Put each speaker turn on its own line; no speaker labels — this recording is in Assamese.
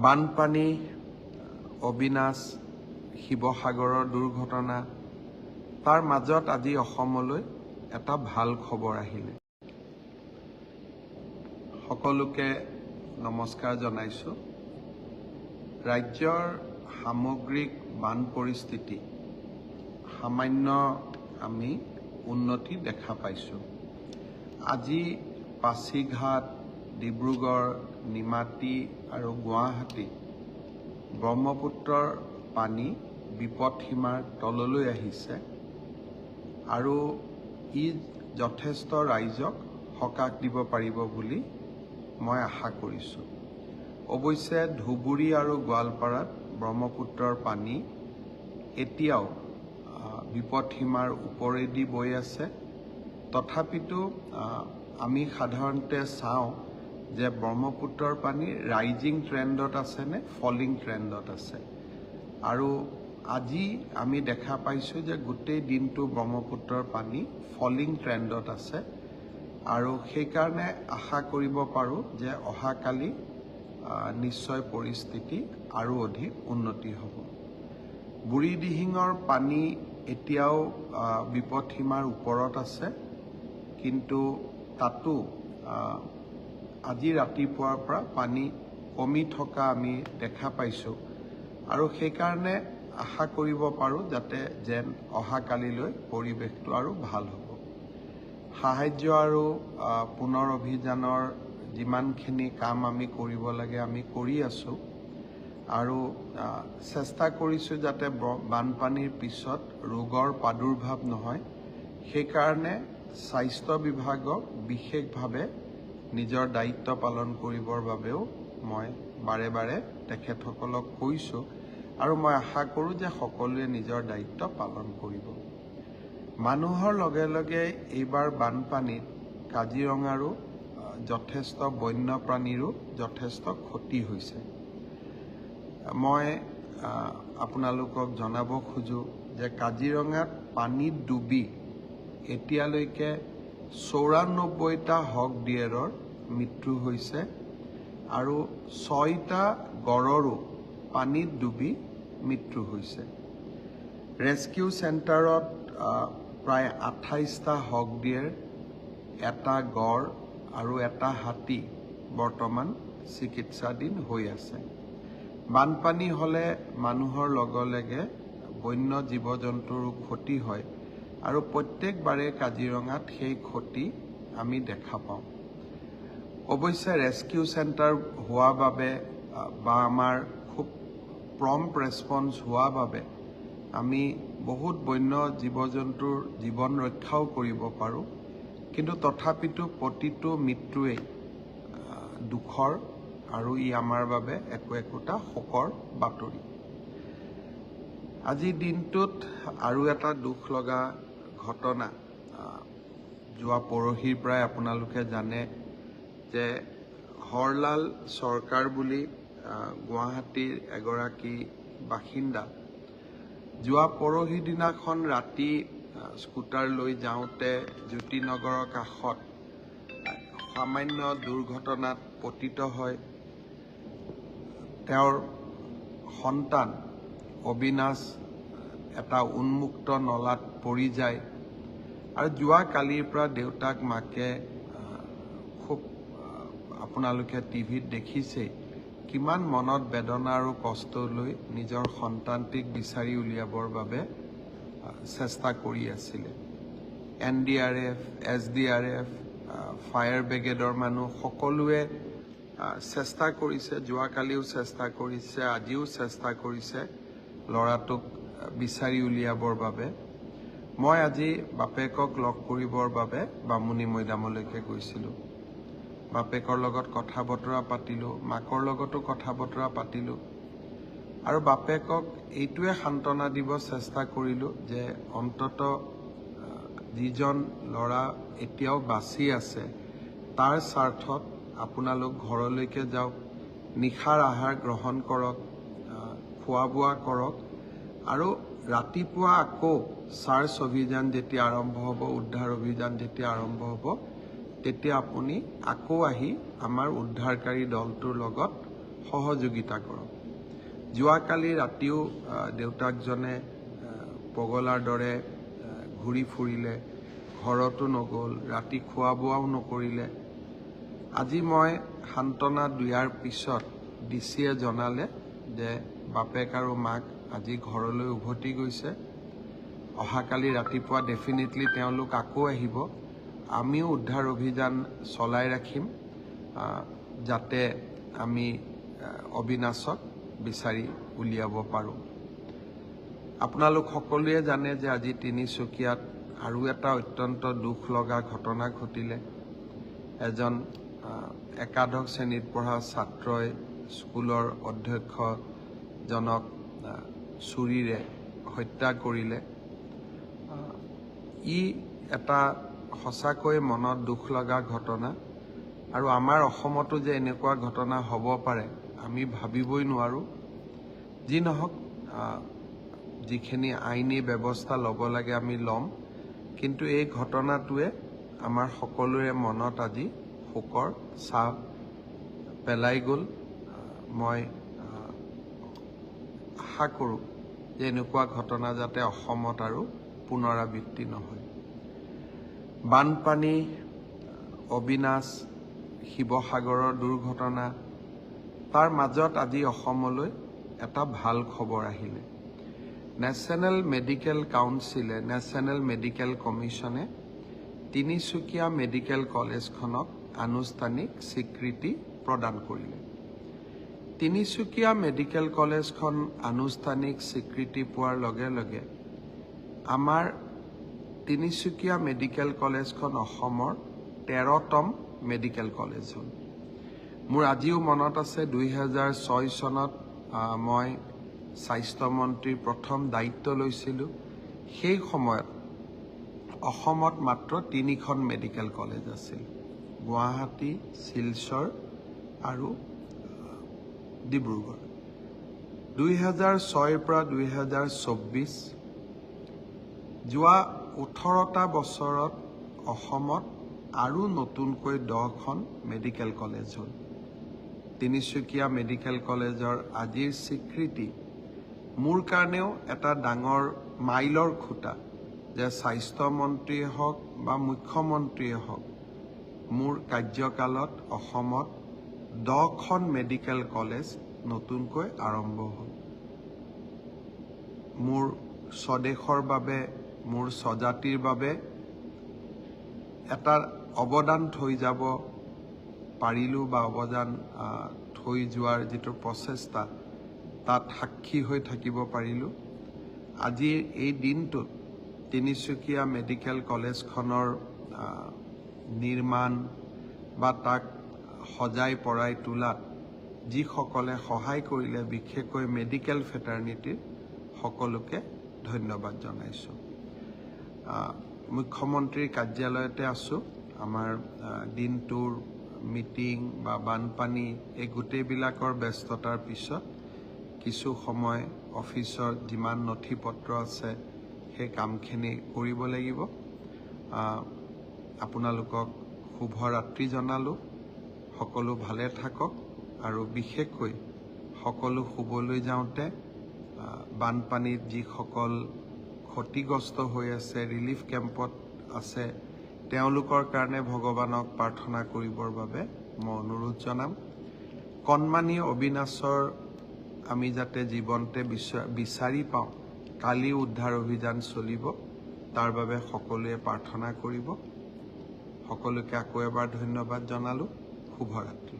বানপানী, অবিনাশ, শিৱসাগৰৰ দুৰ্ঘটনা, তাৰ মাজত আজি অসমলৈ এটা ভাল খবৰ আহিলে। সকলোকে নমস্কাৰ জনাইছোঁ। ৰাজ্যৰ সামগ্ৰিক বান পৰিস্থিতি সামান্য আমি উন্নতি দেখা পাইছোঁ। আজি পাছিঘাট, ডিব্ৰুগড়, নিমাতী আৰু গুৱাহাটী ব্ৰহ্মপুত্ৰৰ পানী বিপদসীমাৰ তললৈ আহিছে আৰু ই যথেষ্ট ৰাইজক সকাহ দিব পাৰিব বুলি মই আশা কৰিছোঁ। অৱশ্যে ধুবুৰী আৰু গোৱালপাৰাত ব্ৰহ্মপুত্ৰৰ পানী এতিয়াও বিপদসীমাৰ ওপৰেদি বৈ আছে। তথাপিতো আমি সাধাৰণতে চাওঁ যে ব্ৰহ্মপুত্ৰৰ পানী ৰাইজিং ট্ৰেণ্ডত আছে নে ফলিং ট্ৰেণ্ডত আছে। আৰু আজি আমি দেখা পাইছোঁ যে গোটেই দিনটো ব্ৰহ্মপুত্ৰৰ পানী ফলিং ট্ৰেণ্ডত আছে আৰু সেইকাৰণে আশা কৰিব পাৰোঁ যে অহাকালি নিশ্চয় পৰিস্থিতি আৰু অধিক উন্নতি হ'ব। বুঢ়ীদিহিঙৰ পানী এতিয়াও বিপদসীমাৰ ওপৰত আছে, কিন্তু তাতো আজি ৰাতিপুৱাৰ পৰা পানী কমি থকা আমি দেখা পাইছোঁ আৰু সেইকাৰণে আশা কৰিব পাৰোঁ যাতে যেন অহাকালিলৈ পৰিৱেশটো আৰু ভাল হ'ব। সাহায্য আৰু পুনৰ অভিযানৰ যিমানখিনি কাম আমি কৰিব লাগে আমি কৰি আছোঁ আৰু চেষ্টা কৰিছোঁ যাতে বানপানীৰ পিছত ৰোগৰ প্ৰাদুৰ্ভাৱ নহয়। সেইকাৰণে স্বাস্থ্য বিভাগক বিশেষভাৱে নিজৰ দায়িত্ব পালন কৰিবৰ বাবেও মই বাৰে বাৰে তেখেতসকলক কৈছোঁ আৰু মই আশা কৰোঁ যে সকলোৱে নিজৰ দায়িত্ব পালন কৰিব। মানুহৰ লগে লগে এইবাৰ বানপানীত কাজিৰঙাৰো যথেষ্ট বন্যপ্ৰাণীৰো যথেষ্ট ক্ষতি হৈছে। মই আপোনালোকক জনাব খোজোঁ যে কাজিৰঙাত পানীত ডুবি এতিয়ালৈকে ৯৪টা হক ডিয়েৰৰ মৃত্যু হৈছে আৰু ৬টা গড়ৰো পানীত ডুবি মৃত্যু হৈছে। ৰেস্কিউ চেণ্টাৰত প্ৰায় ২৮টা হক ডিয়েৰ, এটা গড় আৰু এটা হাতী বৰ্তমান চিকিৎসাধীন হৈ আছে। বানপানী হ'লে মানুহৰ লগে লগে বন্য জীৱ জন্তুৰো ক্ষতি হয় আৰু প্ৰত্যেকবাৰে কাজিৰঙাত সেই ক্ষতি আমি দেখা পাওঁ। অৱশ্যে ৰেস্কিউ চেণ্টাৰ হোৱা বাবে বা আমাৰ খুব প্ৰম্প্ট ৰেছপন্স হোৱা বাবে আমি বহুত বন্য জীৱ জন্তুৰ জীৱন ৰক্ষাও কৰিব পাৰোঁ, কিন্তু তথাপিতো প্ৰতিটো মৃত্যুৱেই দুখৰ আৰু ই আমাৰ বাবে একোটা শোকৰ বাতৰি। আজিৰ দিনটোত আৰু এটা দুখ লগা ঘটনা যোৱা পৰহিৰ পৰাই আপোনালোকে জানে যে হৰলাল চৰকাৰ বুলি গুৱাহাটীৰ এগৰাকী বাসিন্দা যোৱা পৰহি দিনাখন ৰাতি স্কুটাৰ লৈ যাওঁতে জ্যোতিনগৰৰ কাষত সামান্য দুৰ্ঘটনাত পতিত হয়। তেওঁৰ সন্তান অবিনাশ এটা উন্মুক্ত নলাত পৰি যায় আৰু যোৱা কালিৰ পৰা দেউতাক মাকে খুব আপোনালোকে টিভিত দেখিছেই কিমান মনত বেদনা আৰু কষ্ট লৈ নিজৰ সন্তানটিক বিচাৰি উলিয়াবৰ বাবে চেষ্টা কৰি আছিলে। NDRF, SDRF, ফায়াৰ ব্ৰিগেডৰ মানুহ সকলোৱে চেষ্টা কৰিছে, যোৱাকালিও চেষ্টা কৰিছে, আজিও চেষ্টা কৰিছে ল'ৰাটোক বিচাৰি উলিয়াবৰ বাবে। মই আজি বাপেকক লগ কৰিবৰ বাবে বামুণী মৈদামলৈকে গৈছিলোঁ। বাপেকৰ লগত কথা বতৰা পাতিলোঁ, মাকৰ লগতো কথা বতৰা পাতিলোঁ আৰু বাপেকক এইটোৱে সান্তনা দিব চেষ্টা কৰিলোঁ যে অন্তত যিজন ল'ৰা এতিয়াও বাচি আছে তাৰ স্বাৰ্থত আপোনালোক ঘৰলৈকে যাওক, নিশাৰ আহাৰ গ্ৰহণ কৰক, খোৱা বোৱা কৰক আৰু ৰাতিপুৱা আকৌ সাৰ্চ অভিযান যেতিয়া আৰম্ভ হ'ব, উদ্ধাৰ অভিযান যেতিয়া আৰম্ভ হ'ব, তেতিয়া আপুনি আকৌ আহি আমাৰ উদ্ধাৰকাৰী দলটোৰ লগত সহযোগিতা কৰক। যোৱাকালি ৰাতিও দেউতাকজনে পগলাৰ দৰে ঘূৰি ফুৰিলে, ঘৰতো নগ'ল, ৰাতি খোৱা বোৱাও নকৰিলে। আজি মই সান্তনা দিয়াৰ পিছত ডিচিয়ে জনালে যে বাপেক আৰু মাক আজি ঘৰলৈ উভতি গৈছে। অহাকালি ৰাতিপুৱা ডেফিনেটলি তেওঁলোক আকৌ আহিব। আমিও উদ্ধাৰ অভিযান চলাই ৰাখিম যাতে আমি অবিনাশক বিচাৰি উলিয়াব পাৰোঁ। আপোনালোক সকলোৱে জানে যে আজি তিনিচুকীয়াত আৰু এটা অত্যন্ত দুখ লগা ঘটনা ঘটিলে। এজন একাদশ শ্ৰেণীত পঢ়া ছাত্ৰই স্কুলৰ অধ্যক্ষজনক ছুৰীৰে হত্যা কৰিলে। ই এটা সঁচাকৈ মনত দুখ লগা ঘটনা, আৰু আমাৰ অসমতো যে এনেকুৱা ঘটনা হ'ব পাৰে আমি ভাবিবই নোৱাৰোঁ। যি নহওক, যিখিনি আইনী ব্যৱস্থা ল'ব লাগে আমি ল'ম, কিন্তু এই ঘটনাটোৱে আমাৰ সকলোৰে মনত আজি শোকৰ ছাপ পেলাই গ'ল। মই আশা কৰোঁ যে এনেকুৱা ঘটনা যাতে অসমত আৰু পুনৰাবৃত্তি নহয়। বানপানী, অবিনাশ, শিৱসাগৰৰ দুৰ্ঘটনা, তাৰ মাজত আজি অসমলৈ এটা ভাল খবৰ আহিলে। নেশ্যনেল মেডিকেল কাউন্সিলে, নেশ্যনেল মেডিকেল কমিশ্যনে তিনিচুকীয়া মেডিকেল কলেজখনক আনুষ্ঠানিক স্বীকৃতি প্ৰদান কৰিলে। তিনিচুকীয়া মেডিকেল কলেজখন আনুষ্ঠানিক স্বীকৃতি পোৱাৰ লগে লগে আমাৰ তিনিচুকীয়া মেডিকেল কলেজখন অসমৰ 13তম মেডিকেল কলেজ হ'ল। মোৰ আজিও মনত আছে 2006 চনত মই স্বাস্থ্যমন্ত্ৰীৰ প্ৰথম দায়িত্ব লৈছিলোঁ। সেই সময়ত অসমত মাত্ৰ 3খন মেডিকেল কলেজ আছিল, গুৱাহাটী, শিলচৰ আৰু ডিব্ৰুগড়। 2006ৰ পৰা 2024 যোৱা 18টা বছৰত অসমত আৰু নতুনকৈ 10খন মেডিকেল কলেজ হ'ল। তিনিচুকীয়া মেডিকেল কলেজৰ আজিৰ স্বীকৃতি মোৰ কাৰণেও এটা ডাঙৰ মাইলৰ খুঁটা, যে স্বাস্থ্যমন্ত্ৰীয়ে হওক বা মুখ্যমন্ত্ৰীয়ে হওক, মোৰ কাৰ্যকালত অসমত 10খন মেডিকেল কলেজ নতুনকৈ আৰম্ভ হ'ল। মোৰ স্বদেশৰ বাবে, মোৰ স্বজাতিৰ বাবে এটা অৱদান থৈ যাব পাৰিলোঁ, বা অৱদান থৈ যোৱাৰ যিটো প্ৰচেষ্টা তাত সাক্ষী হৈ থাকিব পাৰিলোঁ। আজিৰ এই দিনটোত তিনিচুকীয়া মেডিকেল কলেজখনৰ নিৰ্মাণ বা তাক সজাই পৰাই তোলাত যিসকলে সহায় কৰিলে, বিশেষকৈ মেডিকেল ফেটাৰ্নিটিৰ সকলোকে ধন্যবাদ জনাইছোঁ। মুখ্যমন্ত্ৰীৰ কাৰ্যালয়তে আছোঁ। আমাৰ দিনটোৰ মিটিং বা বানপানী এই গোটেইবিলাকৰ ব্যস্ততাৰ পিছত কিছু সময় অফিচৰ যিমান নথি পত্ৰ আছে সেই কামখিনি কৰিব লাগিব। আপোনালোকক শুভৰাত্ৰি জনালোঁ। সকলো ভালে থাকক, আৰু বিশেষকৈ সকলো শুবলৈ যাওঁতে বানপানীত যিসকল ক্ষতিগ্ৰস্ত হৈ আছে, ৰিলিফ কেম্পত আছে, তেওঁলোকৰ কাৰণে ভগৱানক প্ৰাৰ্থনা কৰিবৰ বাবে মই অনুৰোধ জনাম। কণমানি অবিনাশৰ আমি যাতে জীৱনতে বিচাৰি পাওঁ, কালি উদ্ধাৰ অভিযান চলিব, তাৰ বাবে সকলোৱে প্ৰাৰ্থনা কৰিব। সকলোকে আকৌ এবাৰ ধন্যবাদ জনালোঁ। শুভৰাত্ৰি।